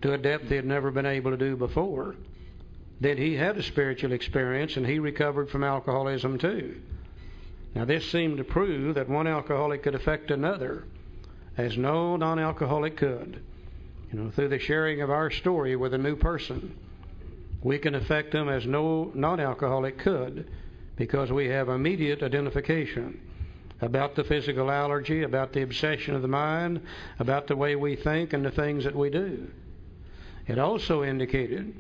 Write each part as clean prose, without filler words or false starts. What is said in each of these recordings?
to a depth he had never been able to do before. Then he had a spiritual experience, and he recovered from alcoholism too. Now this seemed to prove that one alcoholic could affect another, as no non-alcoholic could. Through the sharing of our story with a new person, we can affect them as no non-alcoholic could, because we have immediate identification about the physical allergy, about the obsession of the mind, about the way we think and the things that we do. It also indicated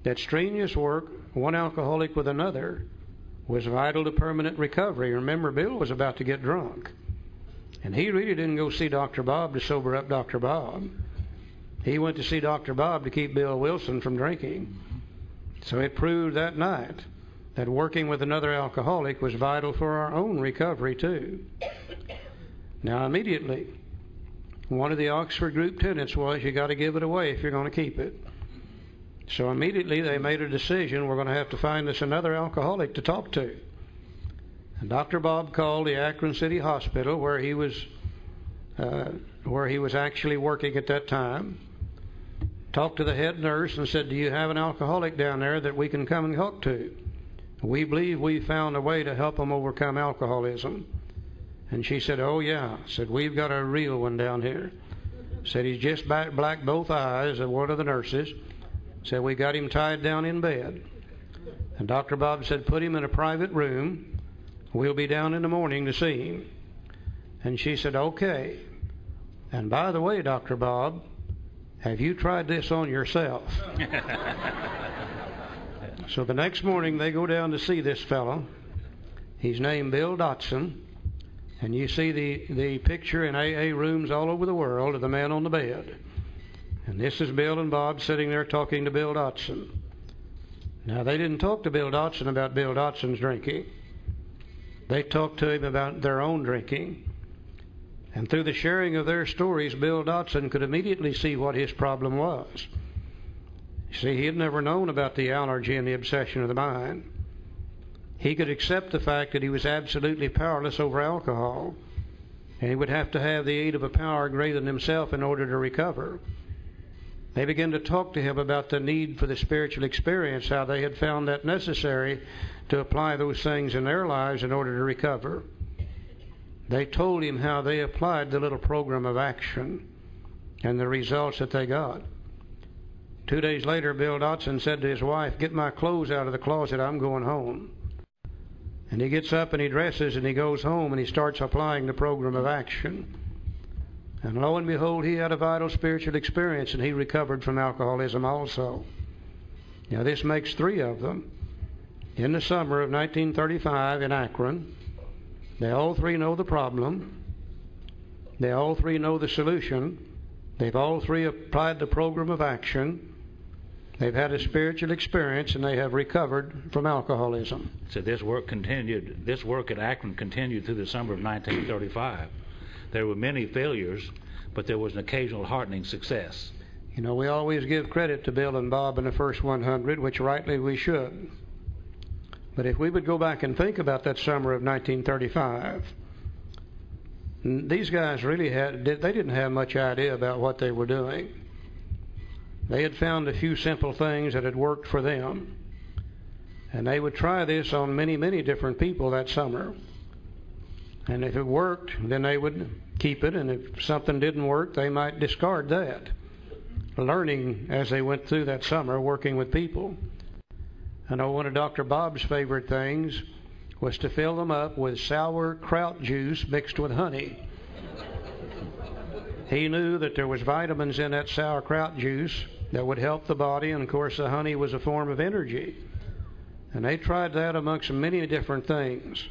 that strenuous work, one alcoholic with another, was vital to permanent recovery. Remember, Bill was about to get drunk, and he really didn't go see Dr. Bob to sober up Dr. Bob. He went to see Dr. Bob to keep Bill Wilson from drinking. So it proved that night that working with another alcoholic was vital for our own recovery too. Now immediately, one of the Oxford group tenets was you got to give it away if you're going to keep it. So immediately they made a decision, we're going to have to find us another alcoholic to talk to. And Dr. Bob called the Akron City Hospital where he was actually working at that time, talked to the head nurse and said, do you have an alcoholic down there that we can come and talk to? We believe we found a way to help them overcome alcoholism. And she said, oh yeah. Said, we've got a real one down here. Said, he's just black both eyes, of one of the nurses. Said, we got him tied down in bed. And Dr. Bob said, put him in a private room. We'll be down in the morning to see him. And she said, okay. And by the way, Dr. Bob, have you tried this on yourself? So the next morning they go down to see this fellow. He's named Bill Dotson. And you see the picture in AA rooms all over the world of the man on the bed. And this is Bill and Bob sitting there talking to Bill Dotson. Now, they didn't talk to Bill Dotson about Bill Dotson's drinking. They talked to him about their own drinking. And through the sharing of their stories, Bill Dotson could immediately see what his problem was. You see, he had never known about the allergy and the obsession of the mind. He could accept the fact that he was absolutely powerless over alcohol, and he would have to have the aid of a power greater than himself in order to recover. They began to talk to him about the need for the spiritual experience, how they had found that necessary to apply those things in their lives in order to recover. They told him how they applied the little program of action and the results that they got. 2 days later, Bill Dotson said to his wife, get my clothes out of the closet, I'm going home. And he gets up and he dresses and he goes home and he starts applying the program of action. And lo and behold, he had a vital spiritual experience and he recovered from alcoholism also. Now this makes 3 of them. In the summer of 1935 in Akron, they all 3 know the problem. They all 3 know the solution. They've all 3 applied the program of action. They've had a spiritual experience and they have recovered from alcoholism. So this work continued. This work at Akron continued through the summer of 1935. There were many failures, but there was an occasional heartening success. You know, we always give credit to Bill and Bob in the first 100, which rightly we should. But if we would go back and think about that summer of 1935, these guys really they didn't have much idea about what they were doing. They had found a few simple things that had worked for them. And they would try this on many, many different people that summer. And if it worked, then they would keep it. And if something didn't work, they might discard that. Learning as they went through that summer, working with people. I know one of Dr. Bob's favorite things was to fill them up with sauerkraut juice mixed with honey. He knew that there was vitamins in that sauerkraut juice that would help the body, and of course the honey was a form of energy. And they tried that amongst many different things.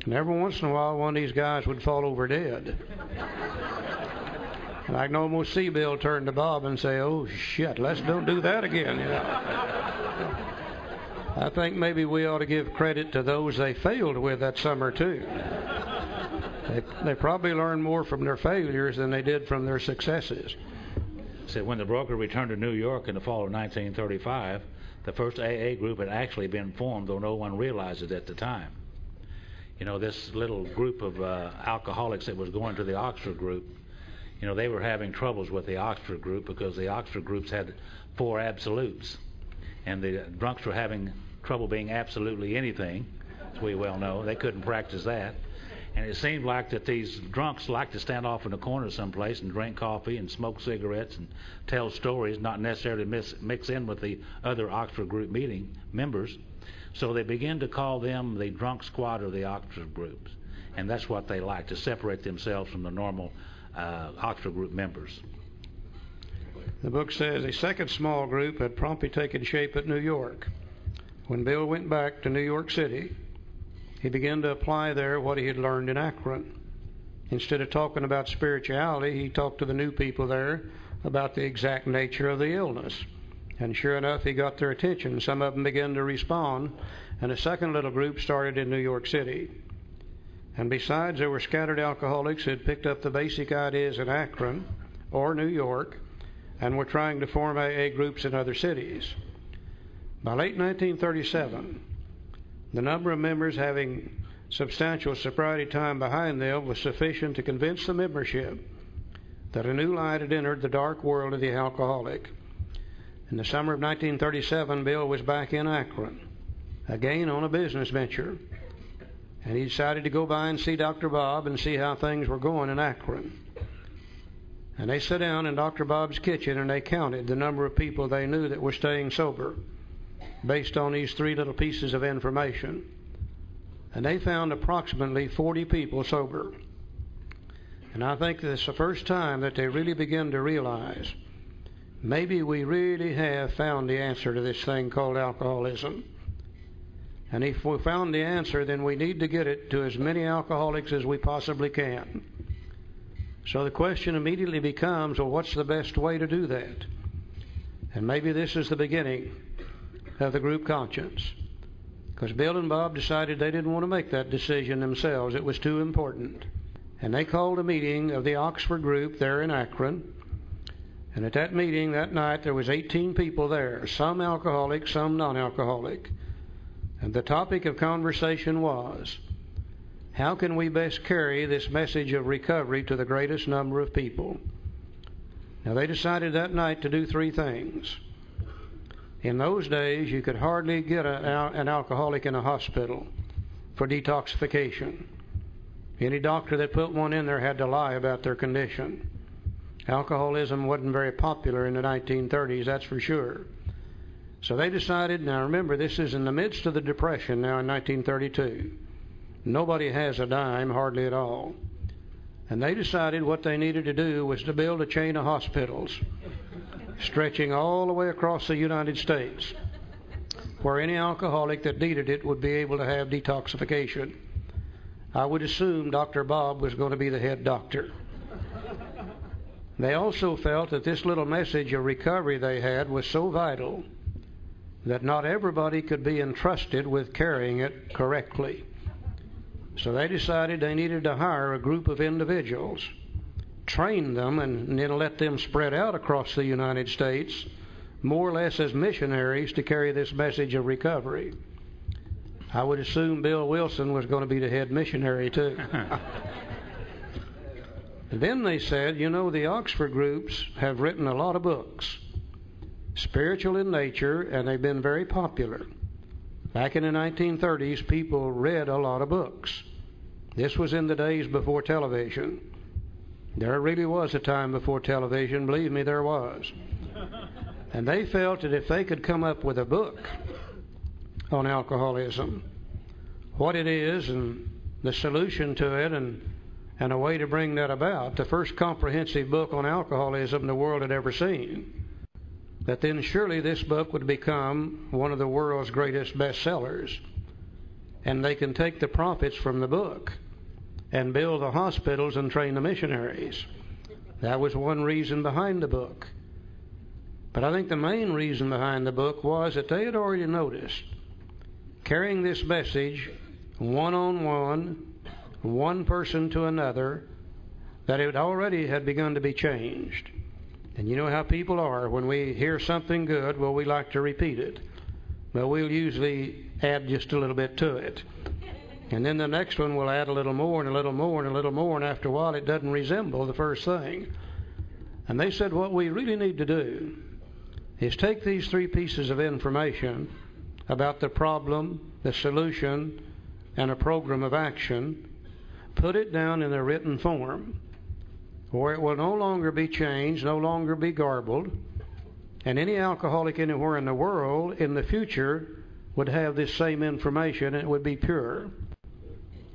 And every once in a while one of these guys would fall over dead. And I can almost see Bill turn to Bob and say, oh shit, let's don't do that again. You know? I think maybe we ought to give credit to those they failed with that summer too. They probably learned more from their failures than they did from their successes. So when the broker returned to New York in the fall of 1935, the first AA group had actually been formed, though no one realized it at the time. You know, this little group of alcoholics that was going to the Oxford group, They were having troubles with the Oxford group because the Oxford groups had 4 absolutes, and the drunks were having trouble being absolutely anything, as we well know. They couldn't practice that. And it seemed like that these drunks liked to stand off in a corner someplace and drink coffee and smoke cigarettes and tell stories, not necessarily mix in with the other Oxford group meeting members. So they began to call them the drunk squad of the Oxford groups. And that's what they liked, to separate themselves from the normal Oxford group members. The book says a second small group had promptly taken shape at New York. When Bill went back to New York City, he began to apply there what he had learned in Akron. Instead of talking about spirituality, he talked to the new people there about the exact nature of the illness. And sure enough, he got their attention. Some of them began to respond, and a second little group started in New York City. And besides, there were scattered alcoholics who had picked up the basic ideas in Akron or New York and were trying to form AA groups in other cities. By late 1937, the number of members having substantial sobriety time behind them was sufficient to convince the membership that a new light had entered the dark world of the alcoholic. In the summer of 1937, Bill was back in Akron, again on a business venture. And he decided to go by and see Dr. Bob and see how things were going in Akron. And they sat down in Dr. Bob's kitchen and they counted the number of people they knew that were staying sober based on these 3 little pieces of information. And they found approximately 40 people sober. And I think this is the first time that they really began to realize maybe we really have found the answer to this thing called alcoholism. And if we found the answer, then we need to get it to as many alcoholics as we possibly can. So the question immediately becomes, well, what's the best way to do that? And maybe this is the beginning of the group conscience. Because Bill and Bob decided they didn't want to make that decision themselves. It was too important. And they called a meeting of the Oxford group there in Akron. And at that meeting that night, there was 18 people there, some alcoholic, some non-alcoholic. And the topic of conversation was, how can we best carry this message of recovery to the greatest number of people? Now, they decided that night to do 3 things. In those days, you could hardly get an alcoholic in a hospital for detoxification. Any doctor that put one in there had to lie about their condition. Alcoholism wasn't very popular in the 1930s, that's for sure. So they decided, now remember, this is in the midst of the Depression now in 1932. Nobody has a dime, hardly at all. And they decided what they needed to do was to build a chain of hospitals stretching all the way across the United States, where any alcoholic that needed it would be able to have detoxification. I would assume Dr. Bob was going to be the head doctor. They also felt that this little message of recovery they had was so vital that not everybody could be entrusted with carrying it correctly. So they decided they needed to hire a group of individuals, train them, and then let them spread out across the United States, more or less as missionaries, to carry this message of recovery. I would assume Bill Wilson was going to be the head missionary too. And then they said, the Oxford groups have written a lot of books, spiritual in nature, and they've been very popular. Back in the 1930s, people read a lot of books. This was in the days before television. There really was a time before television, believe me, there was. And they felt that if they could come up with a book on alcoholism, what it is and the solution to it, and a way to bring that about, the first comprehensive book on alcoholism the world had ever seen, that then surely this book would become one of the world's greatest bestsellers. And they can take the profits from the book and build the hospitals and train the missionaries. That was one reason behind the book. But I think the main reason behind the book was that they had already noticed, carrying this message one-on-one, one person to another, that it already had begun to be changed. And you know how people are. When we hear something good, well, we like to repeat it. Well, we'll usually add just a little bit to it. And then the next one will add a little more and a little more and a little more, and after a while it doesn't resemble the first thing. And they said, what we really need to do is take these 3 pieces of information about the problem, the solution, and a program of action, put it down in a written form where it will no longer be changed, no longer be garbled, and any alcoholic anywhere in the world in the future would have this same information and it would be pure.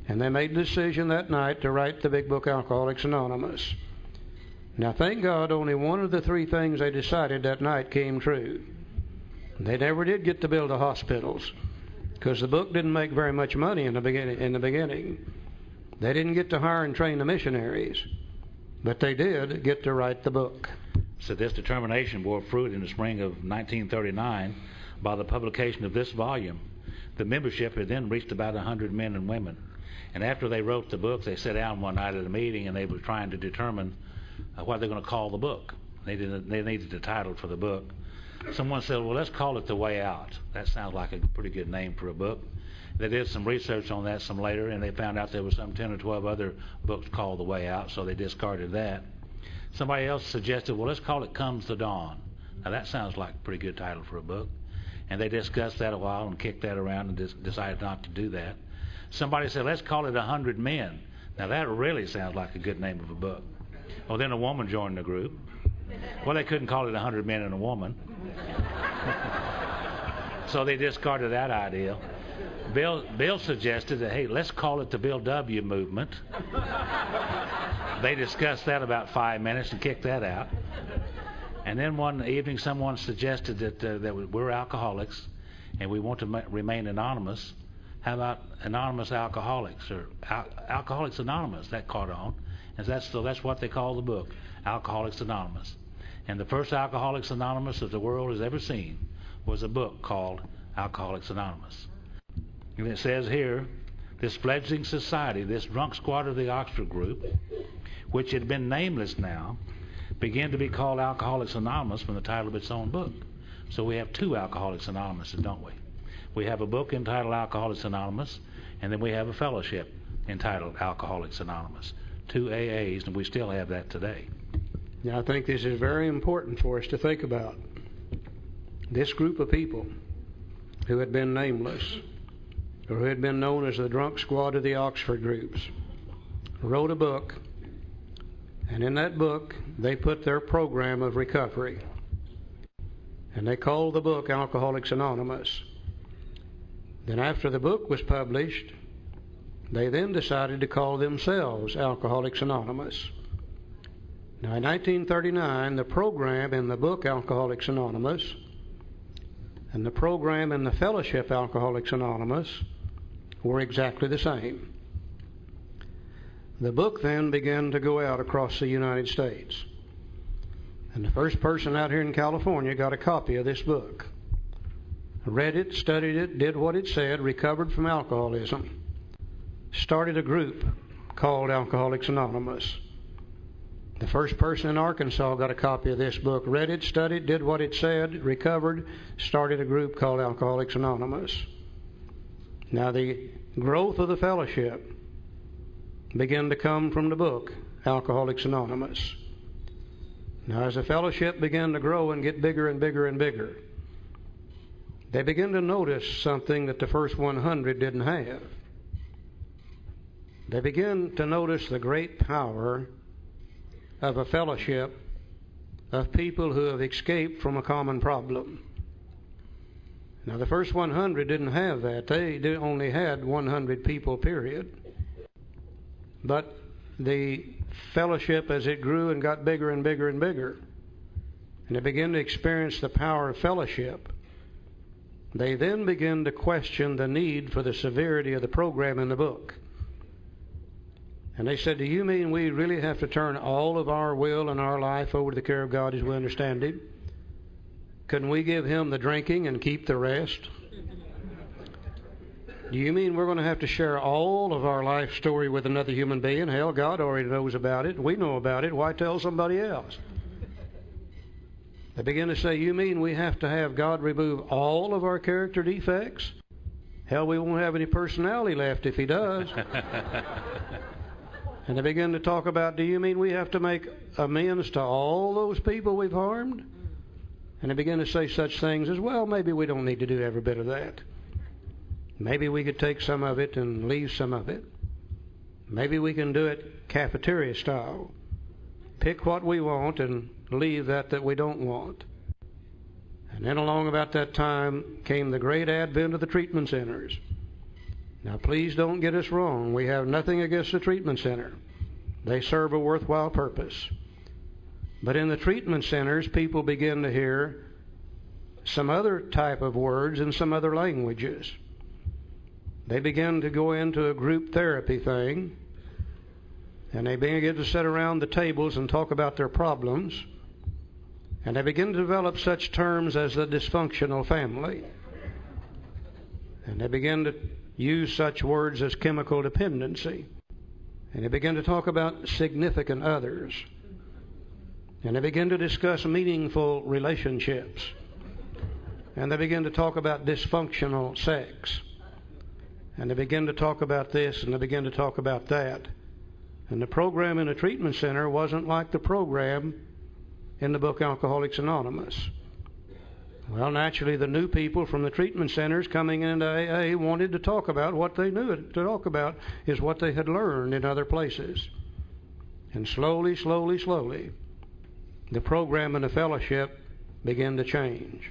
And they made the decision that night to write the big book, Alcoholics Anonymous. Now, thank God, only one of the 3 things they decided that night came true. They never did get to build the hospitals, because the book didn't make very much money in the beginning. They didn't get to hire and train the missionaries, but they did get to write the book. So this determination bore fruit in the spring of 1939 by the publication of this volume. The membership had then reached about 100 men and women. And after they wrote the book, they sat down one night at a meeting and they were trying to determine what they're going to call the book. They needed a title for the book. Someone said, well, let's call it The Way Out. That sounds like a pretty good name for a book. They did some research on that some later, and they found out there were some 10 or 12 other books called The Way Out, so they discarded that. Somebody else suggested, well, let's call it Comes the Dawn. Now, that sounds like a pretty good title for a book. And they discussed that a while and kicked that around and decided not to do that. Somebody said, let's call it 100 Men. Now, that really sounds like a good name of a book. Well, then a woman joined the group. Well, they couldn't call it 100 Men and a Woman. So they discarded that idea. Bill suggested that, hey, let's call it the Bill W. Movement. They discussed that about 5 minutes and kicked that out. And then one evening someone suggested that we're alcoholics and we want to remain anonymous. How about Anonymous Alcoholics, or Alcoholics Anonymous? That caught on. And that's what they call the book, Alcoholics Anonymous. And the first Alcoholics Anonymous that the world has ever seen was a book called Alcoholics Anonymous. And it says here, this fledgling society, this drunk squad of the Oxford group, which had been nameless now, began to be called Alcoholics Anonymous from the title of its own book. So we have 2 Alcoholics Anonymous, don't we? We have a book entitled Alcoholics Anonymous, and then we have a fellowship entitled Alcoholics Anonymous. 2 AAs, and we still have that today. Now, I think this is very important for us to think about. This group of people who had been nameless, or who had been known as the drunk squad of the Oxford groups, wrote a book, and in that book they put their program of recovery. And they called the book Alcoholics Anonymous. Then after the book was published, they then decided to call themselves Alcoholics Anonymous. Now, in 1939, the program in the book Alcoholics Anonymous and the program in the fellowship Alcoholics Anonymous were exactly the same. The book then began to go out across the United States. And the first person out here in California got a copy of this book. Read it, studied it, did what it said, recovered from alcoholism. Started a group called Alcoholics Anonymous. The first person in Arkansas got a copy of this book, read it, studied, did what it said, recovered, started a group called Alcoholics Anonymous. Now, the growth of the fellowship began to come from the book Alcoholics Anonymous. Now, as the fellowship began to grow and get bigger and bigger and bigger, they began to notice something that the first 100 didn't have. They began to notice the great power of a fellowship of people who have escaped from a common problem. Now, the first 100 didn't have that. They only had 100 people, period. But the fellowship, as it grew and got bigger and bigger and bigger, and they began to experience the power of fellowship, they then began to question the need for the severity of the program in the book. And they said, do you mean we really have to turn all of our will and our life over to the care of God as we understand Him? Couldn't we give Him the drinking and keep the rest? Do you mean we're going to have to share all of our life story with another human being? Hell, God already knows about it. We know about it. Why tell somebody else? They begin to say, you mean we have to have God remove all of our character defects? Hell, we won't have any personality left if He does. And they begin to talk about, do you mean we have to make amends to all those people we've harmed? And they begin to say such things as, well, maybe we don't need to do every bit of that. Maybe we could take some of it and leave some of it. Maybe we can do it cafeteria style. Pick what we want and leave that we don't want. And then along about that time came the great advent of the treatment centers. Now please don't get us wrong. We have nothing against the treatment center. They serve a worthwhile purpose. But in the treatment centers, people begin to hear some other type of words and some other languages. They begin to go into a group therapy thing, and they begin to sit around the tables and talk about their problems, and they begin to develop such terms as the dysfunctional family. And they begin to use such words as chemical dependency. And they begin to talk about significant others. And they begin to discuss meaningful relationships. And they begin to talk about dysfunctional sex. And they begin to talk about this and they begin to talk about that. And the program in a treatment center wasn't like the program in the book Alcoholics Anonymous. Well, naturally, the new people from the treatment centers coming into AA wanted to talk about what they knew to talk about is what they had learned in other places. And slowly, the program and the fellowship began to change.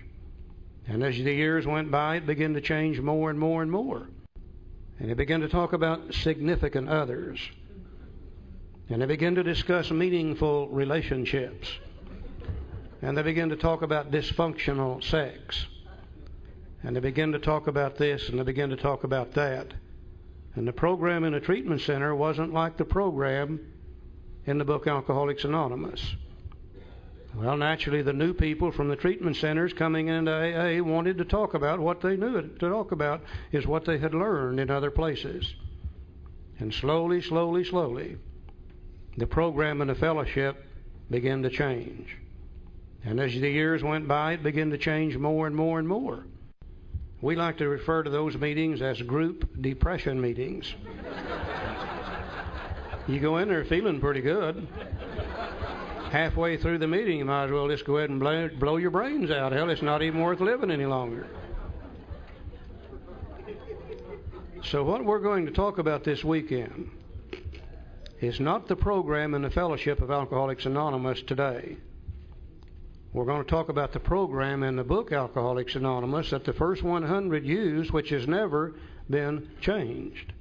And as the years went by, it began to change more and more and more. And they began to talk about significant others. And they began to discuss meaningful relationships. And they begin to talk about dysfunctional sex. And they begin to talk about this and they begin to talk about that. And the program in a treatment center wasn't like the program in the book Alcoholics Anonymous. Well, naturally, the new people from the treatment centers coming into AA wanted to talk about what they knew to talk about is what they had learned in other places. And slowly, the program and the fellowship began to change. And as the years went by, it began to change more and more and more. We like to refer to those meetings as group depression meetings. You go in there feeling pretty good. Halfway through the meeting, you might as well just go ahead and blow your brains out. Hell, it's not even worth living any longer. So what we're going to talk about this weekend is not the program and the fellowship of Alcoholics Anonymous today. We're going to talk about the program in the book Alcoholics Anonymous that the first 100 used, which has never been changed.